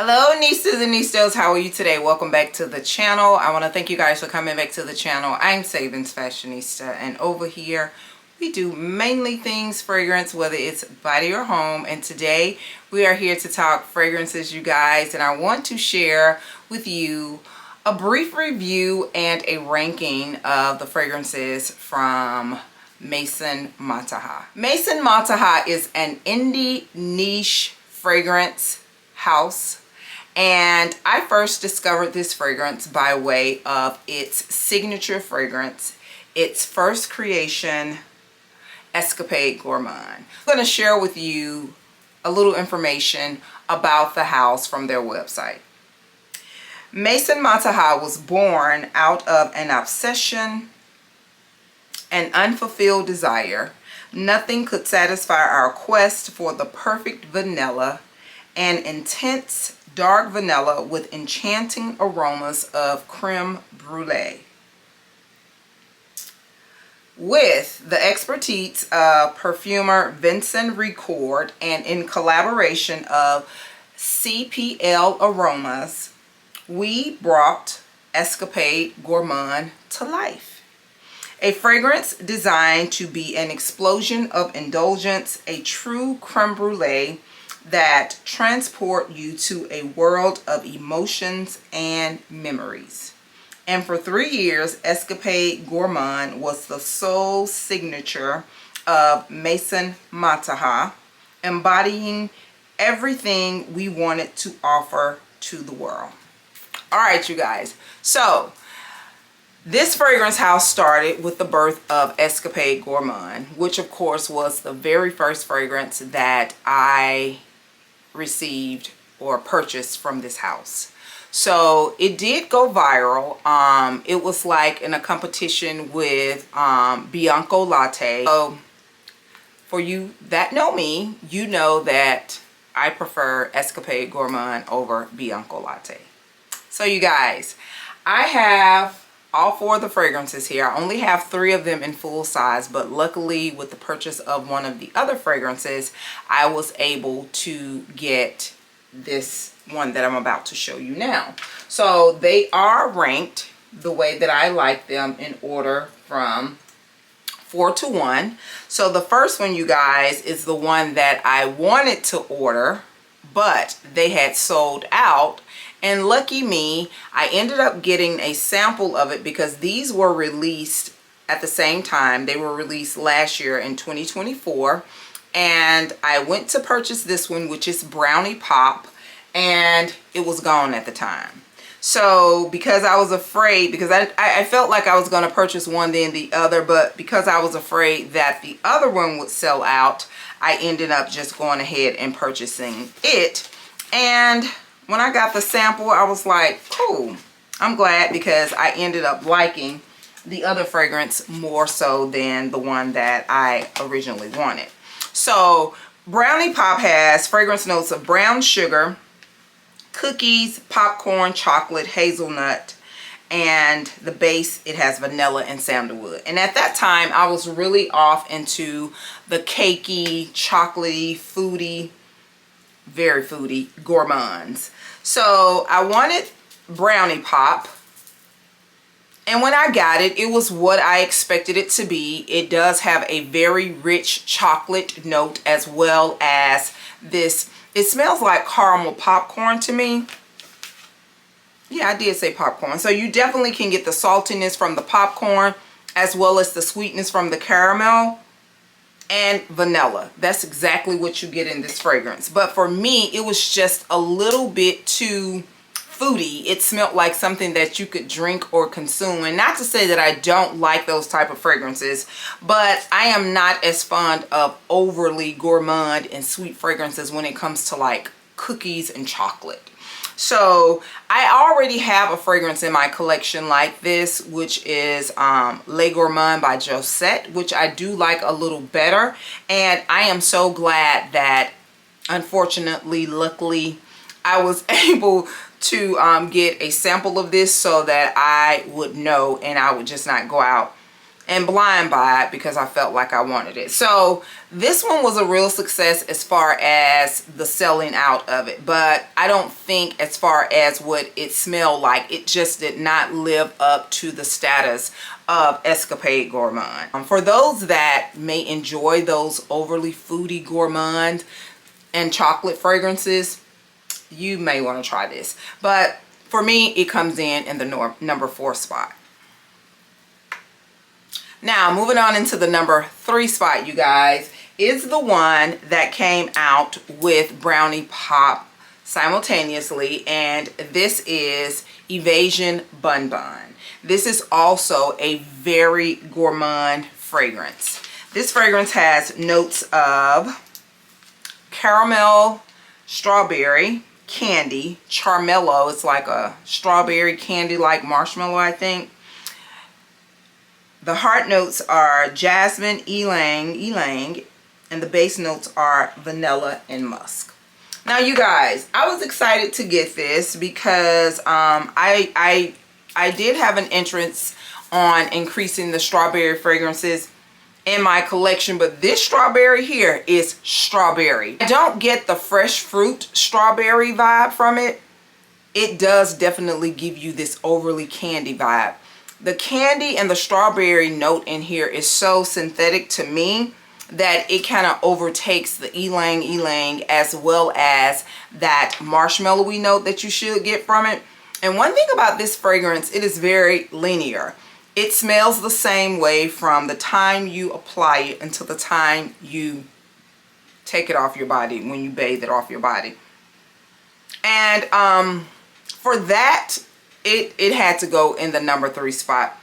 Hello Nistas and Nistas, how are you today? Welcome back to the channel. I want to thank you guys for coming back to the channel. I'm SavingsFashionista, and over here we do mainly things fragrance, whether it's body or home. And today we are here to talk fragrances, you guys, and I want to share with you a brief review and a ranking of the fragrances from Maison Mataha. Maison Mataha is an indie niche fragrance house. And I first discovered this fragrance by way of its signature fragrance, its first creation, Escapade Gourmande. I'm going to share with you a little information about the house from their website. Maison Mataha was born out of an obsession, an unfulfilled desire. Nothing could satisfy our quest for the perfect vanilla, an intense dark vanilla with enchanting aromas of creme brulee. With the expertise of perfumer Vincent Ricord and in collaboration of CPL Aromas, we brought Escapade Gourmande to life. A fragrance designed to be an explosion of indulgence, a true creme brulee that transport you to a world of emotions and memories. And for 3 years, Escapade Gourmande was the sole signature of Maison Mataha, embodying everything we wanted to offer to the world. All right, you guys. So this fragrance house started with the birth of Escapade Gourmande, which of course was the very first fragrance that I received or purchased from this house. So it did go viral. It was like in a competition with Bianco Latte. So for you that know me, you know that I prefer Escapade Gourmande over Bianco Latte. So you guys, I have all 4 of the fragrances here. I only have 3 of them in full size, but luckily with the purchase of one of the other fragrances, I was able to get this one that I'm about to show you now. So they are ranked the way that I like them in order from 4 to 1. So the first one, you guys, is the one that I wanted to order, but they had sold out. And lucky me, I ended up getting a sample of it because these were released at the same time. They were released last year in 2024. And I went to purchase this one, which is Brownie Pop, and it was gone at the time. So because I was afraid, because I felt like I was going to purchase one then the other, but because I was afraid that the other one would sell out, I ended up just going ahead and purchasing it. And when I got the sample, I was like, cool. I'm glad because I ended up liking the other fragrance more so than the one that I originally wanted. So Brownie Pop has fragrance notes of brown sugar, cookies, popcorn, chocolate, hazelnut, and the base, it has vanilla and sandalwood. And at that time, I was really off into the cakey, chocolatey, foodie, very foodie gourmands. So I wanted Brownie Pop, and when I got it, it was what I expected it to be. It does have a very rich chocolate note, as well as this, it smells like caramel popcorn to me. Yeah, I did say popcorn. So you definitely can get the saltiness from the popcorn as well as the sweetness from the caramel and vanilla. That's exactly what you get in this fragrance. But for me, it was just a little bit too foodie. It smelled like something that you could drink or consume. And not to say that I don't like those type of fragrances, but I am not as fond of overly gourmand and sweet fragrances when it comes to like cookies and chocolate. So I already have a fragrance in my collection like this, which is Le Gourmand by Josette, which I do like a little better. And I am so glad that, unfortunately, luckily, I was able to get a sample of this so that I would know and I would just not go out and blind buy it because I felt like I wanted it. So this one was a real success as far as the selling out of it, but I don't think as far as what it smelled like, it just did not live up to the status of Escapade Gourmande. For those that may enjoy those overly foodie gourmand and chocolate fragrances, you may want to try this. But for me, it comes in the number 4 spot. Now, moving on into the number 3 spot, you guys, is the one that came out with Brownie Pop simultaneously, and this is Evasion BonBon. This is also a very gourmand fragrance. This fragrance has notes of caramel, strawberry, candy, charmello. It's like a strawberry candy like marshmallow, I think. The heart notes are jasmine, ylang, and the base notes are vanilla and musk. Now, you guys, I was excited to get this because I did have an interest on increasing the strawberry fragrances in my collection, but this strawberry here is strawberry. I don't get the fresh fruit strawberry vibe from it. It does definitely give you this overly candy vibe. The candy and the strawberry note in here is so synthetic to me that it kind of overtakes the ylang as well as that marshmallowy note that you should get from it. And one thing about this fragrance, it is very linear. It smells the same way from the time you apply it until the time you take it off your body, when you bathe it off your body. And for that, it had to go in the number 3 spot.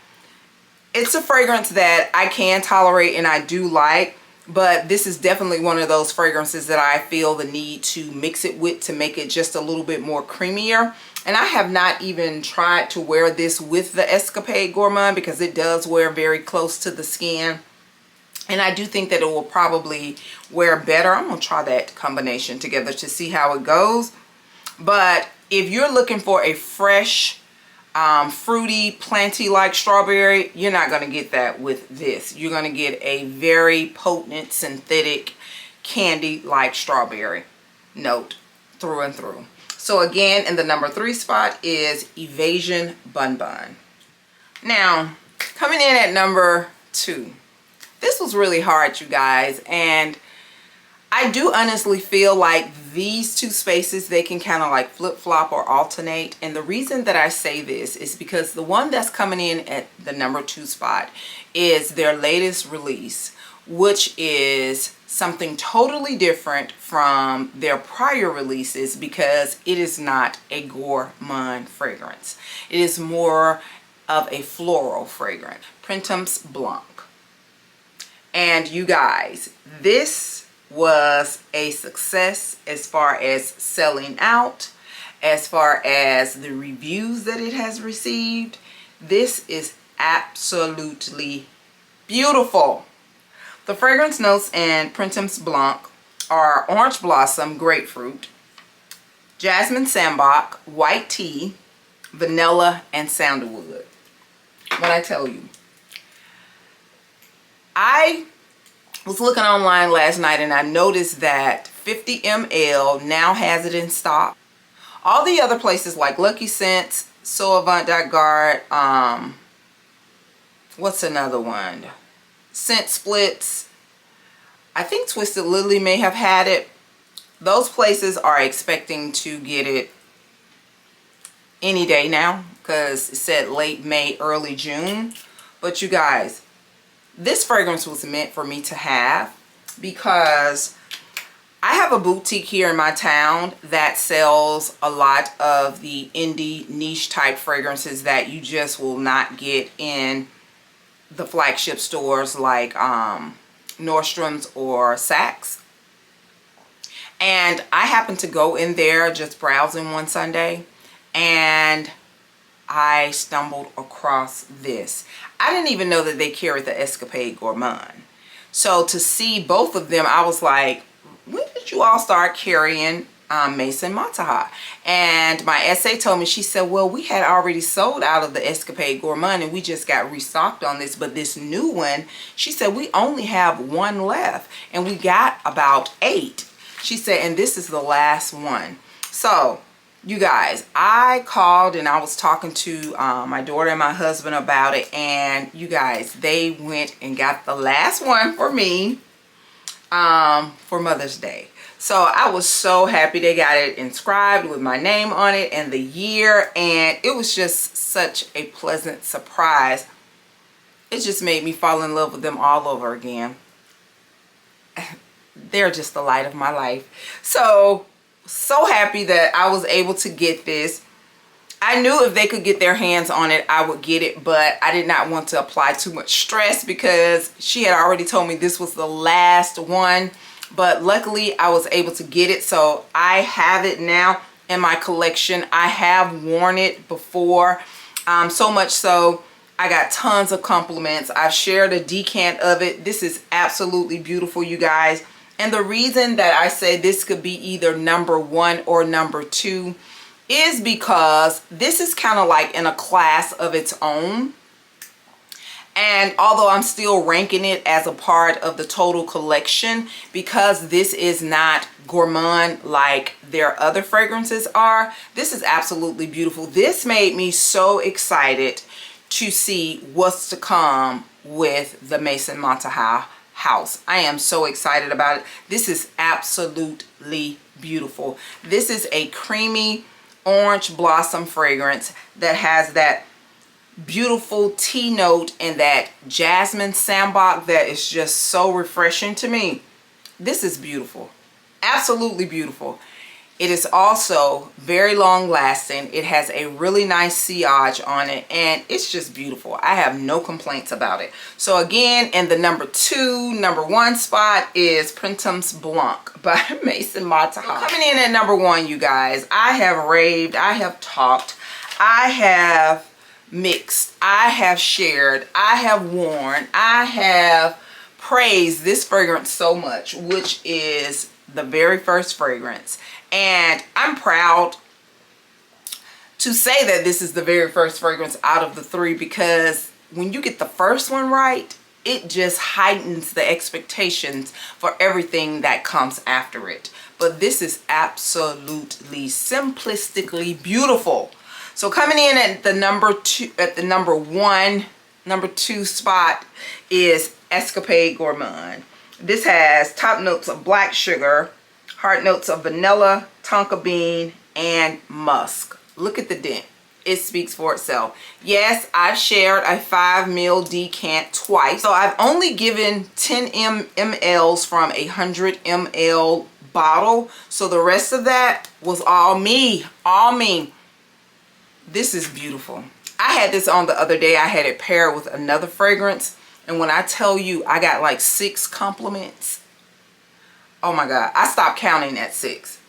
It's a fragrance that I can tolerate and I do like, but this is definitely one of those fragrances that I feel the need to mix it with to make it just a little bit more creamier. And I have not even tried to wear this with the Escapade Gourmande because it does wear very close to the skin. And I do think that it will probably wear better. I'm going to try that combination together to see how it goes. But if you're looking for a fresh, fruity, planty-like strawberry, you're not going to get that with this. You're going to get a very potent, synthetic, candy-like strawberry note through and through. So again, in the number 3 spot is Evasion BonBon. Now, coming in at number 2. This was really hard, you guys, and I do honestly feel like these 2 spaces, they can kind of like flip-flop or alternate. And the reason that I say this is because the one that's coming in at the number 2 spot is their latest release, which is something totally different from their prior releases because it is not a gourmand fragrance. It is more of a floral fragrance, Printemps Blanc. And you guys, this was a success as far as selling out, as far as the reviews that it has received. This is absolutely beautiful. The fragrance notes in Printemps Blanc are orange blossom, grapefruit, jasmine sambac, white tea, vanilla, and sandalwood. When I tell you, I was looking online last night and I noticed that 50 ml now has it in stock. All the other places like Lucky Scents, So Avant-Garde, what's another one? Scent Splits. I think Twisted Lily may have had it. Those places are expecting to get it any day now because it said late May, early June. But you guys, this fragrance was meant for me to have because I have a boutique here in my town that sells a lot of the indie niche type fragrances that you just will not get in the flagship stores like Nordstrom's or Saks. And I happened to go in there just browsing one Sunday and I stumbled across this. I didn't even know that they carried the Escapade Gourmande. So to see both of them, I was like, when did you all start carrying Maison Mataha. And my essay told me, she said, well, we had already sold out of the Escapade Gourmande and we just got restocked on this, but this new one, she said, we only have one left and we got about 8. She said, and this is the last one. So you guys, I called and I was talking to my daughter and my husband about it, and you guys, they went and got the last one for me for Mother's Day. So I was so happy they got it inscribed with my name on it and the year, and it was just such a pleasant surprise. It just made me fall in love with them all over again. They're just the light of my life. So happy that I was able to get this. I knew if they could get their hands on it, I would get it, but I did not want to apply too much stress because she had already told me this was the last one. But luckily I was able to get it, so I have it now in my collection. I have worn it before, so much so I got tons of compliments. I've shared a decant of it. This is absolutely beautiful, you guys. And the reason that I say this could be either number 1 or number 2 is because this is kind of like in a class of its own. And although I'm still ranking it as a part of the total collection, because this is not gourmand like their other fragrances are, this is absolutely beautiful. This made me so excited to see what's to come with the Maison Mataha house. I am so excited about it. This is absolutely beautiful. This is a creamy orange blossom fragrance that has that beautiful tea note and that jasmine sambac that is just so refreshing to me. This is beautiful. Absolutely beautiful. It is also very long lasting. It has a really nice sillage on it, and it's just beautiful. I have no complaints about it. So again, in the number 1 spot is Printemps Blanc by Maison Mataha. So coming in at number 1, you guys, I have raved, I have talked, I have mixed, I have shared, I have worn, I have praised this fragrance so much, which is the very first fragrance. And I'm proud to say that this is the very first fragrance out of the 3, because when you get the first one right, it just heightens the expectations for everything that comes after it. But this is absolutely simplistically beautiful. So coming in at the number 2 spot is Escapade Gourmande. This has top notes of black sugar, heart notes of vanilla, tonka bean, and musk. Look at the dent. It speaks for itself. Yes, I've shared a 5 ml decant twice. So I've only given 10 mLs from a 100 ml bottle. So the rest of that was all me. All me. This is beautiful. I had this on the other day. I had it paired with another fragrance. And when I tell you I got like 6 compliments, oh my God, I stopped counting at 6.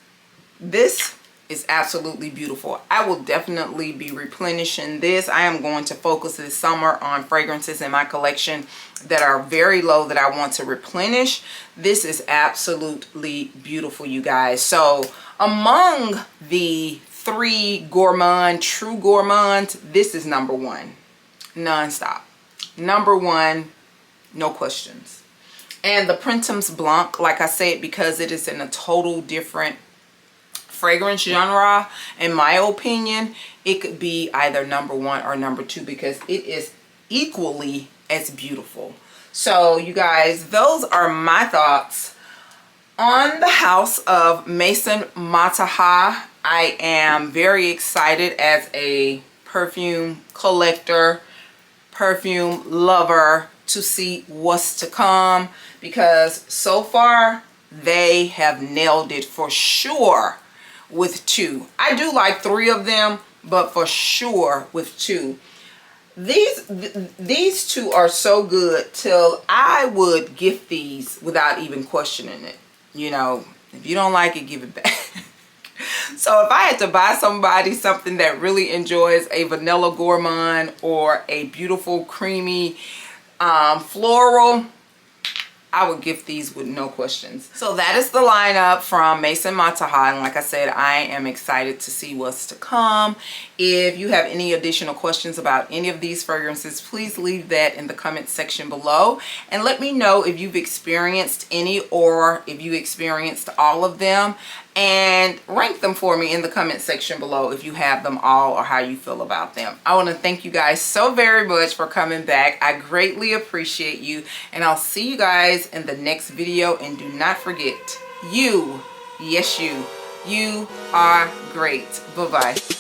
This is absolutely beautiful. I will definitely be replenishing this. I am going to focus this summer on fragrances in my collection that are very low that I want to replenish. This is absolutely beautiful, you guys. So among the 3 gourmand, true gourmands, this is number 1. Non-stop. Number 1, no questions. And the Printemps Blanc, like I said, because it is in a total different fragrance genre, in my opinion, it could be either number 1 or number 2 because it is equally as beautiful. So you guys, those are my thoughts on the house of Maison Mataha. I am very excited as a perfume collector, perfume lover, to see what's to come, because so far they have nailed it for sure with 2. I do like 3 of them, but for sure with 2. These 2 are so good till I would gift these without even questioning it. You know, if you don't like it, give it back. So if I had to buy somebody something that really enjoys a vanilla gourmand or a beautiful creamy floral, I would gift these with no questions. So that is the lineup from Maison Mataha, and like I said, I am excited to see what's to come. If you have any additional questions about any of these fragrances, please leave that in the comment section below, and let me know if you've experienced any or if you experienced all of them, and rank them for me in the comment section below if you have them all or how you feel about them. I want to thank you guys so very much for coming back. I greatly appreciate you, and I'll see you guys in the next video. And do not forget, you, yes you are great. Bye-bye.